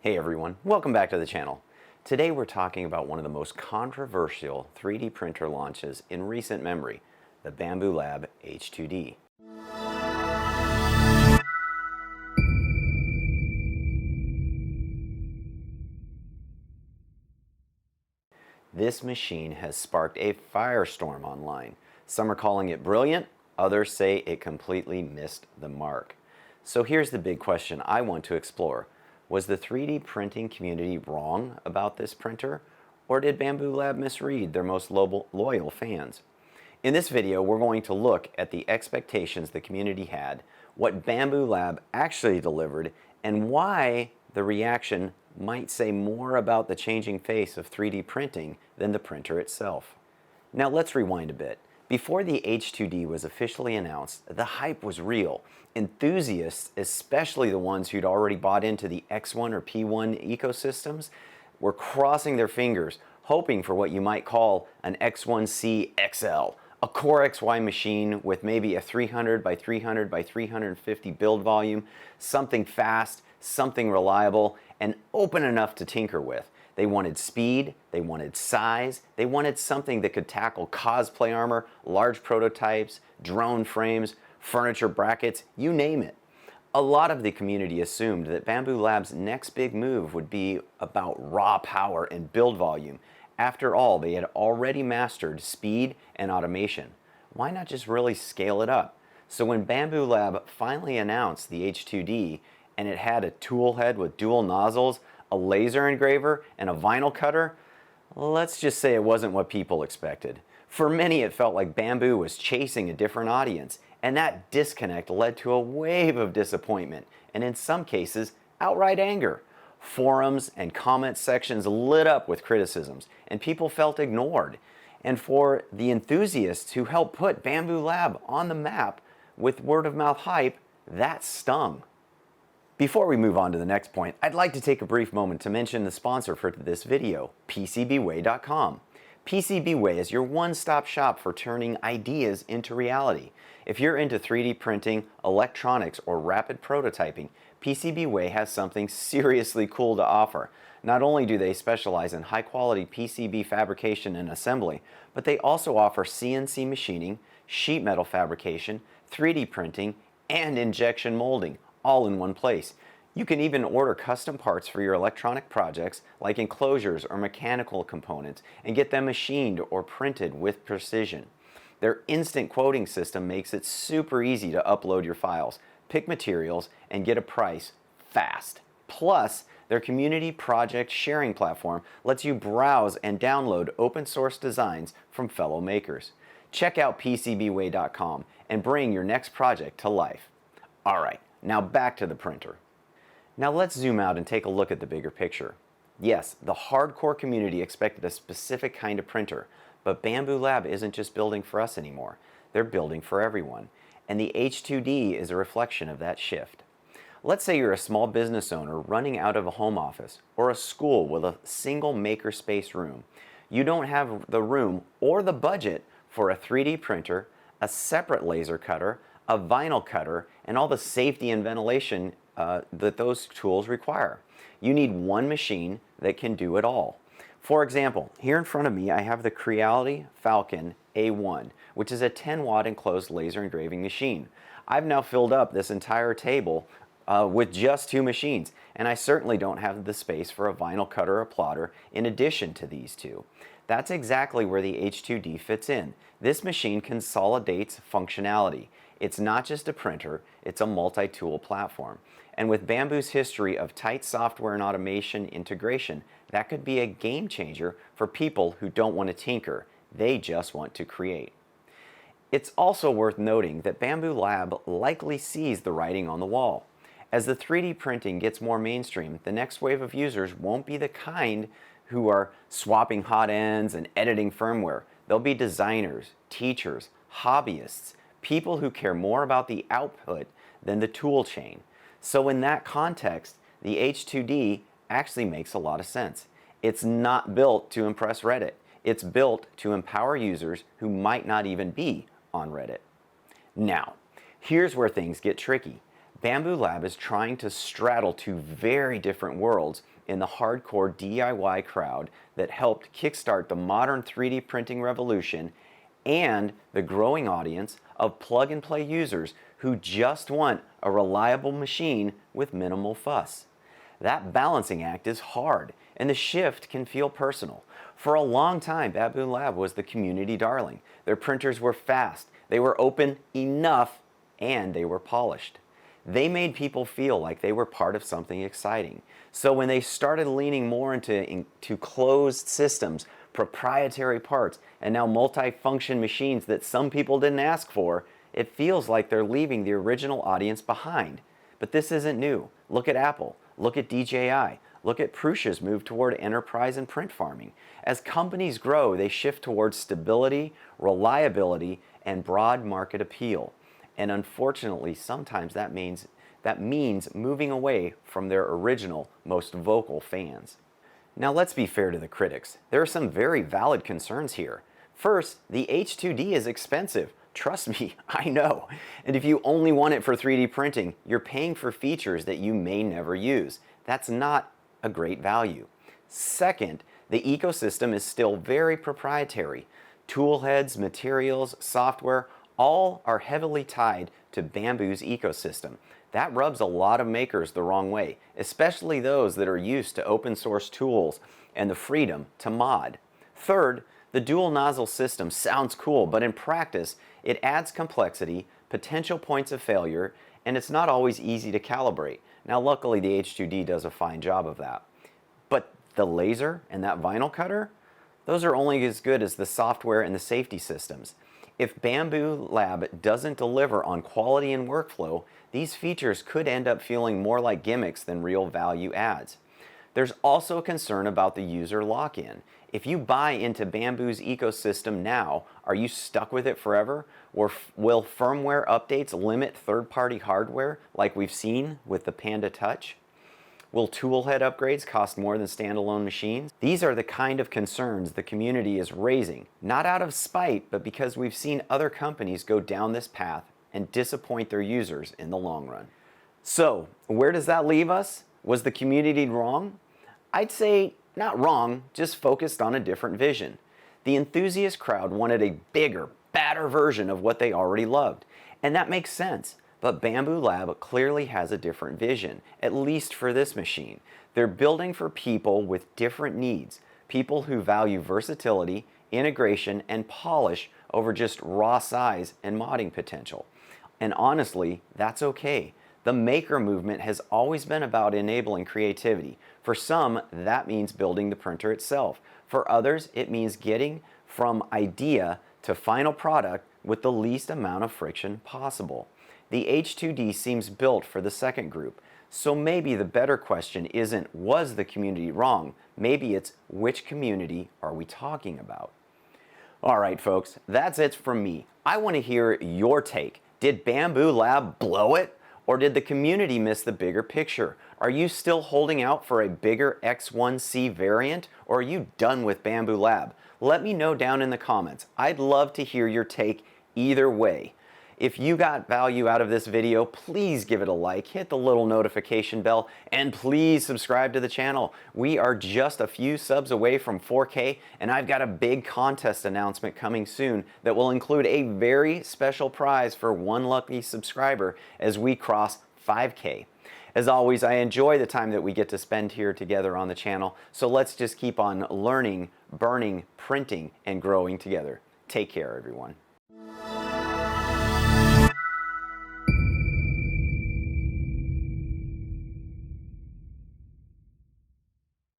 Hey everyone, welcome back to the channel. Today we're talking about one of the most controversial 3D printer launches in recent memory, the BambuLab H2D. This machine has sparked a firestorm online. Some are calling it brilliant, others say it completely missed the mark. So here's the big question I want to explore. Was the 3D printing community wrong about this printer, or did BambuLab misread their most loyal fans? In this video, we're going to look at the expectations the community had, what BambuLab actually delivered, and why the reaction might say more about the changing face of 3D printing than the printer itself. Now let's rewind a bit. Before the H2D was officially announced, the hype was real. Enthusiasts, especially the ones who'd already bought into the X1 or P1 ecosystems, were crossing their fingers, hoping for what you might call an X1C XL, a Core XY machine with maybe a 300 by 300 by 350 build volume, something fast, something reliable, and open enough to tinker with. They wanted speed, they wanted size, they wanted something that could tackle cosplay armor, large prototypes, drone frames, furniture brackets, you name it. A lot of the community assumed that BambuLab's next big move would be about raw power and build volume. After all, they had already mastered speed and automation. Why not just really scale it up? So when BambuLab finally announced the H2D and it had a tool head with dual nozzles, a laser engraver, and a vinyl cutter, let's just say it wasn't what people expected. For many, it felt like Bambu was chasing a different audience, and that disconnect led to a wave of disappointment, and in some cases, outright anger. Forums and comment sections lit up with criticisms, and people felt ignored. And for the enthusiasts who helped put BambuLab on the map with word-of-mouth hype, that stung. Before we move on to the next point, I'd like to take a brief moment to mention the sponsor for this video, PCBWay.com. PCBWay is your one-stop shop for turning ideas into reality. If you're into 3D printing, electronics, or rapid prototyping, PCBWay has something seriously cool to offer. Not only do they specialize in high-quality PCB fabrication and assembly, but they also offer CNC machining, sheet metal fabrication, 3D printing, and injection molding, all in one place. You can even order custom parts for your electronic projects like enclosures or mechanical components and get them machined or printed with precision. Their instant quoting system makes it super easy to upload your files, pick materials, and get a price fast. Plus, their community project sharing platform lets you browse and download open source designs from fellow makers. Check out PCBWay.com and bring your next project to life. Alright, now back to the printer. Now let's zoom out and take a look at the bigger picture. Yes, the hardcore community expected a specific kind of printer, but BambuLab isn't just building for us anymore. They're building for everyone. And the H2D is a reflection of that shift. Let's say you're a small business owner running out of a home office or a school with a single makerspace room. You don't have the room or the budget for a 3D printer, a separate laser cutter, a vinyl cutter, and all the safety and ventilation that those tools require. You need one machine that can do it all. For example, here in front of me I have the Creality Falcon A1, which is a 10-watt enclosed laser engraving machine. I've now filled up this entire table with just two machines, and I certainly don't have the space for a vinyl cutter or plotter in addition to these two. That's exactly where the H2D fits in. This machine consolidates functionality. It's not just a printer, it's a multi-tool platform. And with Bambu's history of tight software and automation integration, that could be a game changer for people who don't want to tinker, they just want to create. It's also worth noting that BambuLab likely sees the writing on the wall. As the 3D printing gets more mainstream, the next wave of users won't be the kind who are swapping hot ends and editing firmware. They'll be designers, teachers, hobbyists, people who care more about the output than the tool chain. So in that context, the H2D actually makes a lot of sense. It's not built to impress Reddit. It's built to empower users who might not even be on Reddit. Now, here's where things get tricky. BambuLab is trying to straddle two very different worlds in the hardcore DIY crowd that helped kickstart the modern 3D printing revolution and the growing audience of plug-and-play users who just want a reliable machine with minimal fuss. That balancing act is hard, and the shift can feel personal. For a long time, BambuLab was the community darling. Their printers were fast, they were open enough, and they were polished. They made people feel like they were part of something exciting. So when they started leaning more into closed systems, proprietary parts, and now multi-function machines that some people didn't ask for, it feels like they're leaving the original audience behind. But this isn't new. Look at Apple. Look at DJI. Look at Prusa's move toward enterprise and print farming. As companies grow, they shift towards stability, reliability, and broad market appeal. And unfortunately, sometimes that means moving away from their original, most vocal fans. Now let's be fair to the critics. There are some very valid concerns here. First, the H2D is expensive. Trust me, I know. And if you only want it for 3D printing, you're paying for features that you may never use. That's not a great value. Second, the ecosystem is still very proprietary. Toolheads, materials, software, all are heavily tied to Bambu's ecosystem. That rubs a lot of makers the wrong way, especially those that are used to open source tools and the freedom to mod. Third, the dual nozzle system sounds cool, but in practice, it adds complexity, potential points of failure, and it's not always easy to calibrate. Now, luckily, the H2D does a fine job of that. But the laser and that vinyl cutter, those are only as good as the software and the safety systems. If BambuLab doesn't deliver on quality and workflow, these features could end up feeling more like gimmicks than real value adds. There's also a concern about the user lock-in. If you buy into Bambu's ecosystem now, are you stuck with it forever? Or will firmware updates limit third-party hardware like we've seen with the Panda Touch? Will toolhead upgrades cost more than standalone machines? These are the kind of concerns the community is raising, not out of spite, but because we've seen other companies go down this path and disappoint their users in the long run. So, where does that leave us? Was the community wrong? I'd say not wrong, just focused on a different vision. The enthusiast crowd wanted a bigger, badder version of what they already loved, and that makes sense. But BambuLab clearly has a different vision, at least for this machine. They're building for people with different needs, people who value versatility, integration, and polish over just raw size and modding potential. And honestly, that's okay. The maker movement has always been about enabling creativity. For some, that means building the printer itself. For others, it means getting from idea to final product with the least amount of friction possible. The H2D seems built for the second group. So maybe the better question isn't, was the community wrong? Maybe it's, which community are we talking about? All right, folks, that's it from me. I want to hear your take. Did BambuLab blow it? Or did the community miss the bigger picture? Are you still holding out for a bigger X1C variant, or are you done with BambuLab? Let me know down in the comments. I'd love to hear your take either way. If you got value out of this video, please give it a like, hit the little notification bell, and please subscribe to the channel. We are just a few subs away from 4K, and I've got a big contest announcement coming soon that will include a very special prize for one lucky subscriber as we cross 5K. As always, I enjoy the time that we get to spend here together on the channel, so let's just keep on learning, burning, printing, and growing together. Take care, everyone.